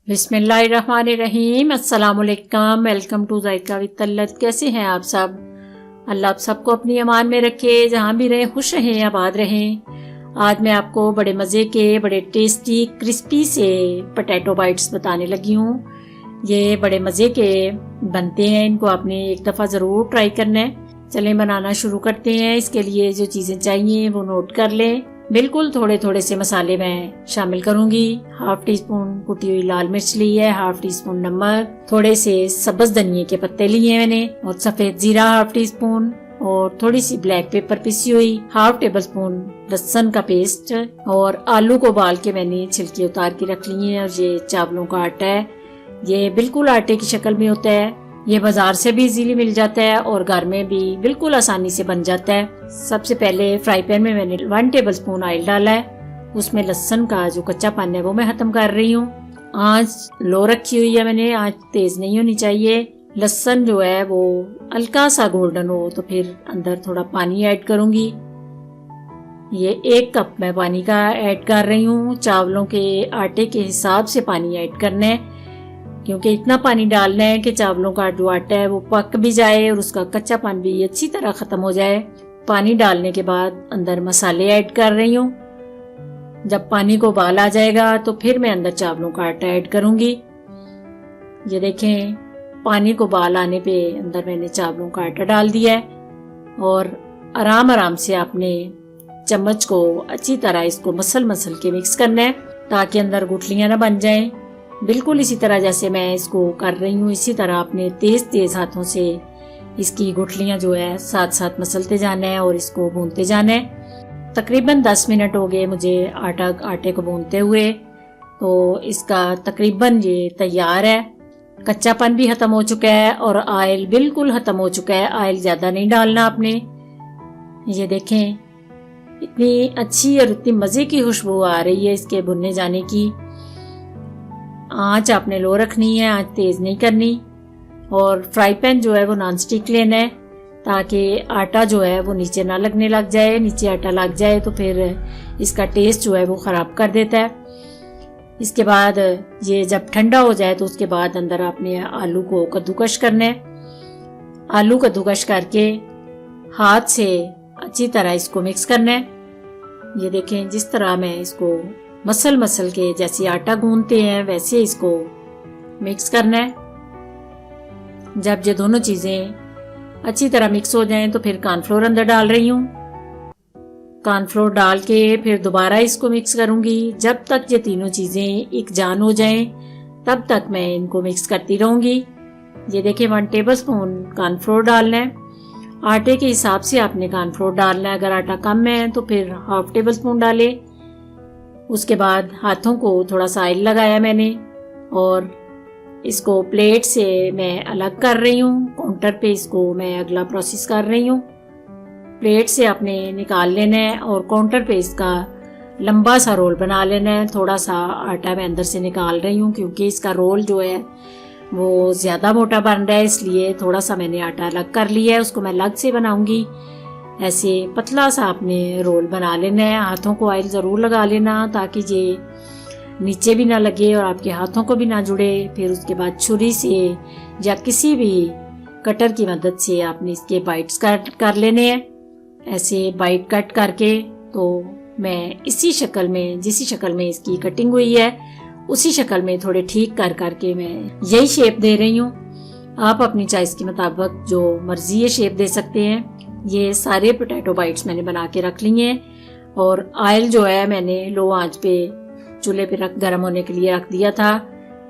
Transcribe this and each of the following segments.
बिस्मिल्लाहिर्रहमानिर्रहीम। अस्सलामुअलैकुम। Welcome to JICA with तल्लत। कैसे हैं आप सब? अल्लाह आप सबको अपनी अमान में रखे, जहाँ भी रहें खुश रहें, आबाद रहें। आज मैं आपको बड़े मज़े के, बड़े टेस्टी, क्रिस्पी से पोटैटो बाइट्स बताने लगी हूँ। ये बड़े मज़े के बनते हैं, इनको आपने एक दफ़ा ज़रूर ट्राई करना है। चलें बनाना शुरू करते हैं। इसके लिए जो चीज़ें चाहिए वो नोट कर लें। बिल्कुल थोड़े थोड़े से मसाले मैं शामिल करूंगी। हाफ टी स्पून कुटी हुई लाल मिर्च ली है, हाफ टी स्पून नमक, थोड़े से सब्ज धनिए के पत्ते लिए मैंने, और सफेद जीरा हाफ टी स्पून, और थोड़ी सी ब्लैक पेपर पिसी हुई, हाफ टेबल स्पून लहसुन का पेस्ट, और आलू को उबाल के मैंने छिलके उतार के रख लिए हैं। और ये चावलों का आटा है, ये बिल्कुल आटे की शक्ल में होता है। ये बाजार से भी इजीली मिल जाता है और घर में भी बिल्कुल आसानी से बन जाता है। सबसे पहले फ्राई पैन में मैंने 1 टेबल स्पून ऑयल डाला है। उसमें लहसुन का जो कच्चापन है वो मैं खत्म कर रही हूँ। आंच लो रखी हुई है मैंने, आंच तेज नहीं होनी चाहिए। लहसुन जो है वो हल्का सा गोल्डन हो तो फिर अंदर थोड़ा पानी ऐड करूंगी। ये 1 कप मैं पानी का ऐड कर रही हूँ। चावलों के आटे के हिसाब से पानी ऐड करना है, क्योंकि इतना पानी डालना है कि चावलों का जो आटा है वो पक भी जाए और उसका कच्चापन भी अच्छी तरह खत्म हो जाए। पानी डालने के बाद अंदर मसाले ऐड कर रही हूँ। जब पानी को उबाल आ जाएगा तो फिर मैं अंदर चावलों का आटा ऐड करूंगी। ये देखें, पानी को उबाल आने पे अंदर मैंने चावलों का आटा डाल दिया है, और आराम आराम से आपने चम्मच को अच्छी तरह इसको मसल के मिक्स करना है, ताकि अंदर गुठलियां ना बन जाएं। बिल्कुल इसी तरह जैसे मैं इसको कर रही हूँ, इसी तरह अपने तेज तेज हाथों से इसकी गुठलियां जो है साथ साथ मसलते जाना है और इसको भूनते जाना है। तकरीबन 10 मिनट हो गए मुझे आटे को भूनते हुए, तो इसका तकरीबन ये तैयार है। कच्चापन भी खत्म हो चुका है और ऑयल बिल्कुल खत्म हो चुका है। ऑयल ज्यादा नहीं डालना आपने। ये देखें, इतनी अच्छी और इतनी मजे की खुशबू आ रही है इसके भुनने जाने की। आंच आपने लो रखनी है, आंच तेज नहीं करनी। और फ्राई पैन जो है वो नॉन स्टिक लेना है, ताकि आटा जो है वो नीचे ना लगने लग जाए। नीचे आटा लग जाए तो फिर इसका टेस्ट जो है वो खराब कर देता है। इसके बाद ये जब ठंडा हो जाए तो उसके बाद अंदर आपने आलू को कद्दूकश करना है। आलू कद्दूकश करके हाथ से अच्छी तरह इसको मिक्स करना है। ये देखें, जिस तरह मैं इसको मसल के जैसे आटा गूंथते हैं वैसे इसको मिक्स करना है। जब ये दोनों चीजें अच्छी तरह मिक्स हो जाएं तो फिर कॉर्नफ्लोर अंदर डाल रही हूँ। कॉर्नफ्लोर डाल के फिर दोबारा इसको मिक्स करूंगी। जब तक ये तीनों चीजें एक जान हो जाएं तब तक मैं इनको मिक्स करती रहूंगी। ये देखिए, 1 टेबल स्पून कॉर्नफ्लोर डालना है। आटे के हिसाब से आपने कॉर्नफ्लोर डालना है। अगर आटा कम है तो फिर हाफ टेबल स्पून डाले। उसके बाद हाथों को थोड़ा सा ऑयल लगाया मैंने, और इसको प्लेट से मैं अलग कर रही हूँ। काउंटर पे इसको मैं अगला प्रोसेस कर रही हूँ। प्लेट से आपने निकाल लेना है और काउंटर पे इसका लंबा सा रोल बना लेना है। थोड़ा सा आटा मैं अंदर से निकाल रही हूँ, क्योंकि इसका रोल जो है वो ज़्यादा मोटा बन रहा है, इसलिए थोड़ा सा मैंने आटा अलग कर लिया है। उसको मैं अलग से बनाऊंगी। ऐसे पतला सा आपने रोल बना लेना है। हाथों को ऑयल ज़रूर लगा लेना, ताकि ये नीचे भी ना लगे और आपके हाथों को भी ना जुड़े। फिर उसके बाद छुरी से या किसी भी कटर की मदद से आपने इसके बाइट्स कट कर लेने हैं। ऐसे बाइट कट करके तो मैं इसी शक्ल में, जिस शक्ल में इसकी कटिंग हुई है उसी शक्ल में थोड़े ठीक कर करके मैं यही शेप दे रही हूँ। आप अपनी चॉइस के मुताबिक जो मर्जी ये शेप दे सकते हैं। ये सारे पोटैटो बाइट्स मैंने बना के रख ली हैं, और ऑयल जो है मैंने लो आंच पे चूल्हे पे गर्म होने के लिए रख दिया था।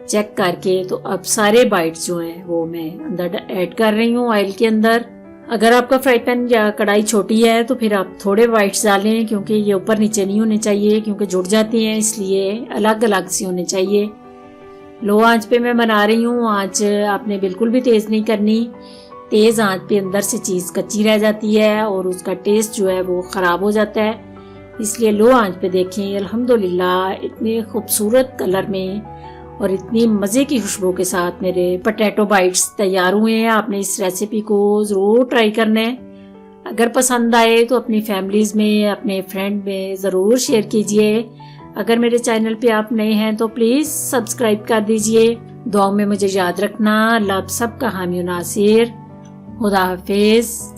चेक करके तो अब सारे बाइट्स जो हैं वो मैं अंदर ऐड कर रही हूँ ऑयल के अंदर। अगर आपका फ्राई पैन या कढ़ाई छोटी है तो फिर आप थोड़े बाइट्स डालें, क्योंकि ये ऊपर नीचे नहीं होने चाहिए, क्योंकि जुड़ जाती हैं, इसलिए अलग अलग सी होने चाहिए। लो आंच पे मैं बना रही हूँ। आंच आपने बिल्कुल भी तेज नहीं करनी। तेज आंच पे अंदर से चीज़ कच्ची रह जाती है और उसका टेस्ट जो है वो ख़राब हो जाता है। इसलिए लो आंच पे देखें। अल्हम्दुलिल्लाह इतने खूबसूरत कलर में और इतनी मज़े की खुशबू के साथ मेरे पोटैटो बाइट्स तैयार हुए हैं। आपने इस रेसिपी को ज़रूर ट्राई करना है। अगर पसंद आए तो अपनी फैमिलीज़ में, अपने फ्रेंड में ज़रूर शेयर कीजिए। अगर मेरे चैनल पे आप नए हैं तो प्लीज सब्सक्राइब कर दीजिए। दुआओं में मुझे याद रखना। अल्लाह आप सबका हामी नासिर। खुदा हाफिज।